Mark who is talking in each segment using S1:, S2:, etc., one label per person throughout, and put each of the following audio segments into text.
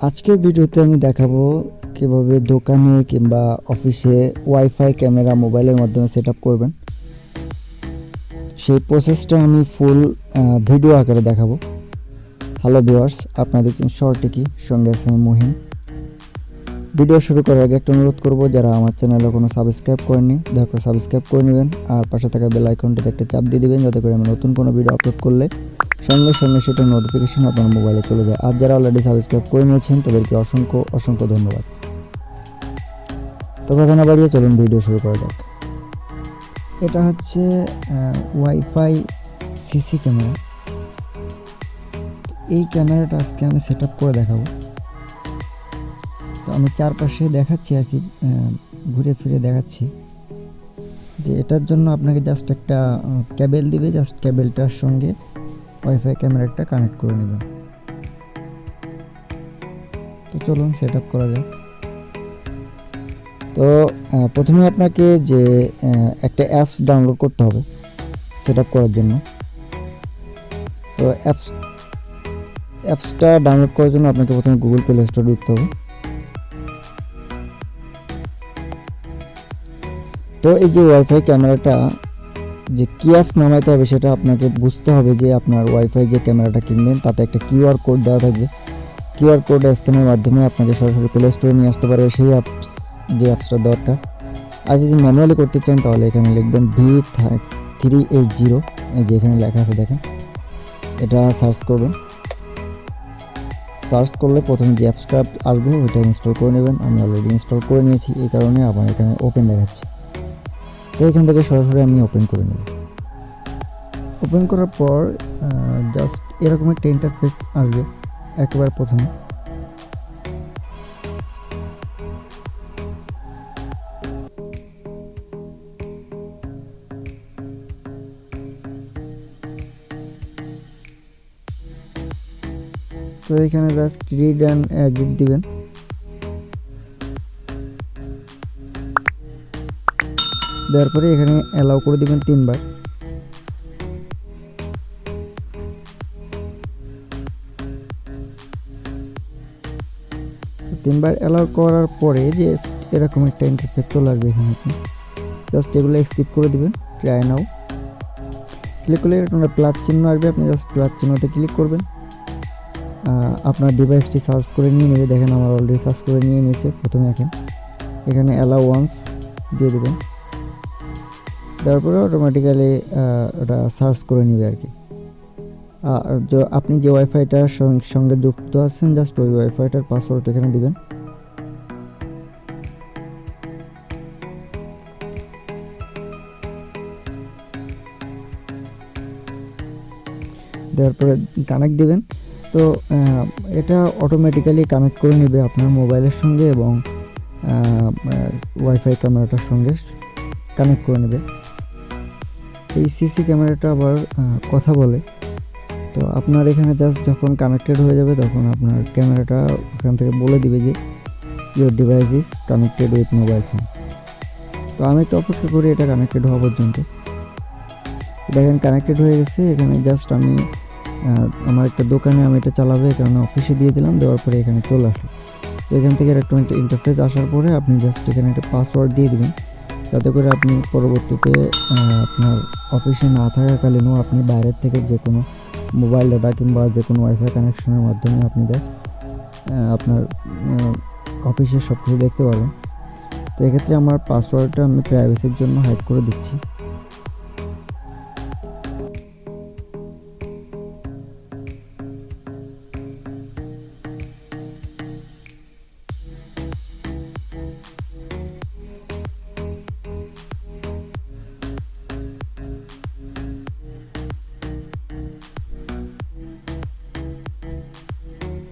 S1: আজকের ভিডিওতে আমি দেখাবো কিভাবে দোকানে কিংবা অফিসে ওয়াইফাই ক্যামেরা মোবাইলের মাধ্যমে সেটআপ করবেন। সেই প্রসেসটা আমি ফুল ভিডিও আকারে দেখাবো। হ্যালো ভিউয়ার্স, আপনারা দেখছেন টেকি, সঙ্গে আছে আমি মহিন। ভিডিও শুরু করার আগে একটা অনুরোধ করব, যারা আমার চ্যানেলে কোনো সাবস্ক্রাইব করেননি দয়া করে সাবস্ক্রাইব করে নেবেন, আর পাশে থাকা বেল আইকনটিতে একটা চাপ দিয়ে দিবেন, যাতে করে আমি নতুন কোনো ভিডিও আপলোড করলে সঙ্গে সঙ্গে সেটা নোটিফিকেশন আপনার মোবাইলে চলে যায়। আর যারা অলরেডি সাবস্ক্রাইব করে নিয়েছেন তাদেরকে অসংখ্য অসংখ্য ধন্যবাদ। তো কথা না বাড়িয়ে চলুন ভিডিও শুরু করা যাক। এটা হচ্ছে ওয়াইফাই সিসি ক্যামেরা। এই ক্যামেরাটা আজকে আমি সেট আপ করে দেখাবো। তো আমি চারপাশে দেখাচ্ছি আর কি, ঘুরে ফিরে দেখাচ্ছি যে এটার জন্য আপনাকে জাস্ট একটা কেবল দিবে, জাস্ট কেবলটার সঙ্গে ওয়াইফাই ক্যামেরাটা কানেক্ট করে নেবেন। তো চলুন সেট আপ করা যাক। তো প্রথমে আপনাকে যে একটা অ্যাপস ডাউনলোড করতে হবে সেট আপ করার জন্য। তো অ্যাপসটা ডাউনলোড করার জন্য আপনাকে প্রথমে গুগল প্লে স্টোরে ঢুকতে হবে। তো এই যে ওয়াইফাই ক্যামেরাটা যে কি অ্যাপস নামাইতে হবে সেটা আপনাকে বুঝতে হবে। যে আপনার ওয়াইফাই যে ক্যামেরাটা কিনবেন তাতে একটা কিউআর কোড দেওয়া থাকবে। কিউআর কোড স্ক্যানের মাধ্যমে আপনাকে সরাসরি প্লে স্টোরে নিয়ে আসতে পারবে সেই অ্যাপস, যে অ্যাপসটা দরকার। আর যদি ম্যানুয়ালি করতে চান তাহলে এখানে লিখবেন V380, এই যে এখানে লেখা আছে দেখেন, এটা সার্চ করবেন। সার্চ করলে প্রথমে যে অ্যাপসটা আসবে ওইটা ইনস্টল করে নেবেন। আমি অলরেডি ইনস্টল করে নিয়েছি, এই কারণে আমার এখানে ওপেন দেখাচ্ছে। তো এখান থেকে সরাসরি আমি ওপেন করে নেব। ওপেন করার পর জাস্ট এরকম একটা ইন্টারফেস আসবে একেবারে প্রথমে। তো এখানে জাস্ট রিড অ্যান্ড এডিট দিবেন। দেওয়ার পরে এখানে অ্যালাউ করে দিবেন 3 বার। অ্যালাউ করার পরে যে এরকম একটা ইন্টারফেস চলে আসবে। এখানে আপনি জাস্ট এগুলো স্কিপ করে দিবেন। ট্রাই নাও ক্লিক করলে এরকম প্লাস চিহ্ন আসবে, আপনি জাস্ট প্লাস চিহ্নতে ক্লিক করবেন। আপনার ডিভাইসটি সার্চ করে নিয়ে নেবে। দেখেন আমার অলরেডি সার্চ করে নিয়ে নিয়েছে। প্রথমে এখানে অ্যালাউ ওয়ান্স দিয়ে দেবেন। তারপরে অটোমেটিক্যালি ওটা সার্চ করে নেবে আর কি। আপনি যে ওয়াইফাইটার সঙ্গে যুক্ত আছেন জাস্ট ওই ওয়াইফাইটার পাসওয়ার্ড এখানে দিবেন। তারপরে কানেক্ট দিবেন। তো এটা অটোমেটিক্যালি কানেক্ট করে নেবে আপনার মোবাইলের সঙ্গে এবং ওয়াইফাই ক্যামেরাটার সঙ্গে কানেক্ট করে নেবে। এই সিসি ক্যামেরাটা আবার কথা বলে। তো আপনার এখানে জাস্ট যখন কানেক্টেড হয়ে যাবে তখন আপনার ক্যামেরাটা এখান থেকে বলে দিবে যে your device is connected with mobile phone. তো আমি একটু অপেক্ষা করি এটা কানেক্টেড হওয়া পর্যন্ত। দেখেন কানেক্টেড হয়ে গেছে। এখানে জাস্ট আমি আমার একটা দোকানে আমি এটা চালাবো, এই কারণে অফিসে দিয়ে দিলাম। দেওয়ার পরে এখানে চলে আসলো। তো এখান থেকে একটা ইন্টারফেস আসার পরে আপনি জাস্ট এখানে একটা পাসওয়ার্ড দিয়ে দিবেন, যাতে করে আপনি পরবর্তীতে আপনার অফিসে না থাকাকালীনও আপনি বাইরের থেকে যে কোনো মোবাইল ডাটা কিংবা যে কোনো ওয়াইফাই কানেকশনের মাধ্যমে আপনি জাস্ট আপনার অফিসের সব কিছু দেখতে পারবেন। তো এক্ষেত্রে আমার পাসওয়ার্ডটা আমি প্রাইভেসির জন্য হাইড করে দিচ্ছি।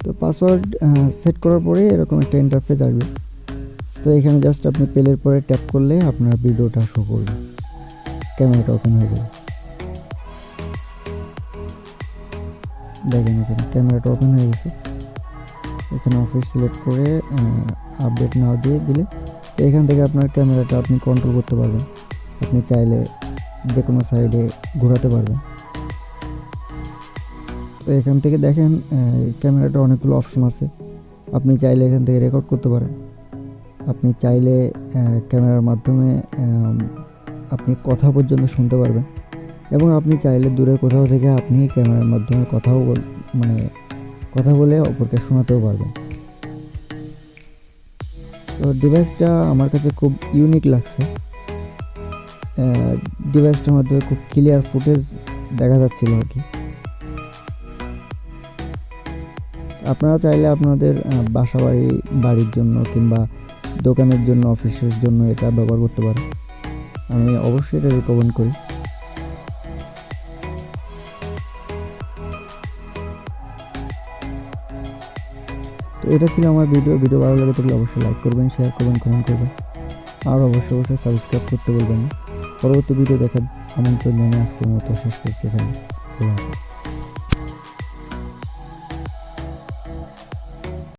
S1: তো পাসওয়ার্ড সেট করার পরে এরকম একটা ইন্টারফেস আসবে। তো এখানে জাস্ট আপনি প্লের পরে ট্যাপ করলে আপনার ভিডিওটা শো করবে, ক্যামেরাটা ওপেন হয়ে যাবে। দেখেন এখানে ক্যামেরাটা ওপেন হয়ে গেছে। এখানে অফিস সিলেক্ট করে আপডেট নাও দিয়ে দিলে তো এখান থেকে আপনার ক্যামেরাটা আপনি কন্ট্রোল করতে পারবেন। আপনি চাইলে যে কোনো সাইডে ঘোরাতে পারবেন। তো এখান থেকে দেখেন ক্যামেরাটা অনেকগুলো অপশন আছে। আপনি চাইলে এখান থেকে রেকর্ড করতে পারেন। আপনি চাইলে ক্যামেরার মাধ্যমে আপনি কথা পর্যন্ত শুনতে পারবেন, এবং আপনি চাইলে দূরে কোথাও থেকে আপনি ক্যামেরার মাধ্যমে কথা বলে অপরকে শোনাতেও পারবেন। তো ডিভাইসটা আমার কাছে খুব ইউনিক লাগছে। ডিভাইসটার মাধ্যমে খুব ক্লিয়ার ফুটেজ দেখা যাচ্ছিল আর কি। আপনারা চাইলে আপনাদের বাড়ির জন্য কিংবা দোকানের জন্য, অফিসের জন্য এটা ব্যবহার করতে পারেন। আমি অবশ্যই এটা রেকমেন্ড করি। তো এটা ছিল আমার ভিডিও ভালো লাগে থাকলে অবশ্যই লাইক করবেন, শেয়ার করবেন, কমেন্ট করবেন, আর অবশ্যই সাবস্ক্রাইব করতে বলবেন না। পরবর্তী ভিডিও দেখার আমন্ত্রণ জানিয়ে আজকের মতো শেষ করছি এখানে।